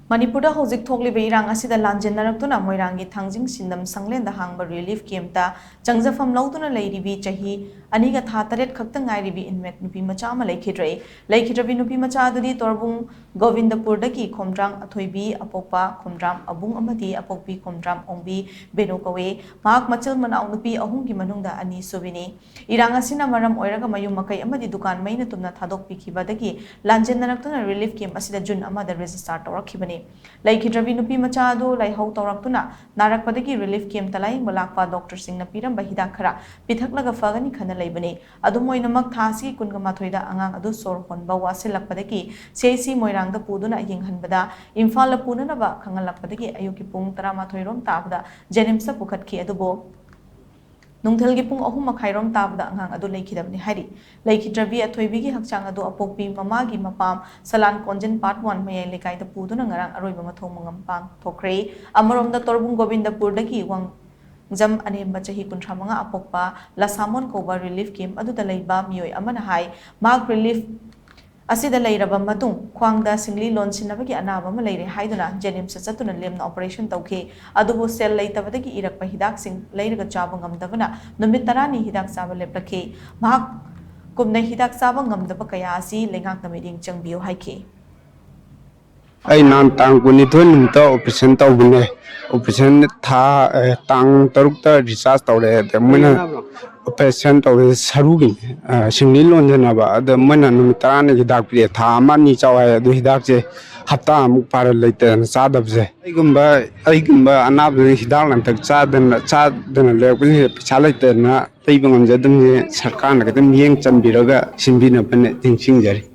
Manipur HOUJIK THOKLIBA IRANG ASIDA LANJENNARAKTUNA MOIRANG THANGJING SINDAM SHANGLEN HANGBA relief camp CHANGJAPHAM LOUDUNA Leiribi Chahi Aniga Thataret Khakta Ngairibi Inmate Nupimacha Leikhidre Leikhidre Nupimacha Dudi Torbung Govindapur Daki Khomdrang Athoibi Apopa Khomdram Abung Amadi Apopi Khomdram Ongbi Benokawe Mak Machil Manau Nupi Ahungi Manungda Ani Subini Irang Asina Maram Oiraga Mayum Makai Amadi Dukan Maina Tumna Thadok Pikibadaki LANJENNARAKTUNA relief camp Asida Jun Amada register Torakibani Leikhidre Nupimacha do Laihau Toraktuna Narakpadagi relief camp Talai Malakpa Doctor Singh Napiram Bahida Khara Pithaklaga Fagani Khana Laibani Adumoinamak Thasi Kungamathoida Angang Adu Sor Honba Wasilakpadaki CC Moirang the Puduna Yinghanbada Infala Punanaba Kangalakpadagi Ayukipung Taramathoirom Tabda Jenimsa Pukatki Adubo Nungthelgi pung ahum makhairom tabda angang adu leikidabni hari Leikhidre athoibigi hakchang adu apokpi mamagi mapam salan konjen part 1 mayai lekai da puduna ngarang aroiba mathong mangampang thokre amarom da torbung Govindapur dagi wang jam anemba chahi kuntramanga apokpa lasamon koba relief camp adu da leiba mioi amana hai mag relief ASIDA Leiraba Matung, Kwangda Singli Lon Sinabaki Anaba Malay Haiduna, Jenim Satuna Lim operation Tauke, Adubo Cell Laitavaki Irak Hidak Sing, Lairaga Jabangam Davana, Numitarani Hidak Saba Leplake, Mahak Kumna Hidak Sabangam the Bakayasi, Lengak the meeting Changbio Haike. I nan tang kunitun to operation tawne operation tha tang tarukta research tawre the muna operation tawre sarugin singli lonjana ba the muna numitane hidak pri tha mani chawai du hidak je hapta amuk par leite sadab je aigumba anab hidak lan tak chadan le chalaite na taibangam jadum je sarkar na kadam yeng chambiraga simbina pane tingsing jari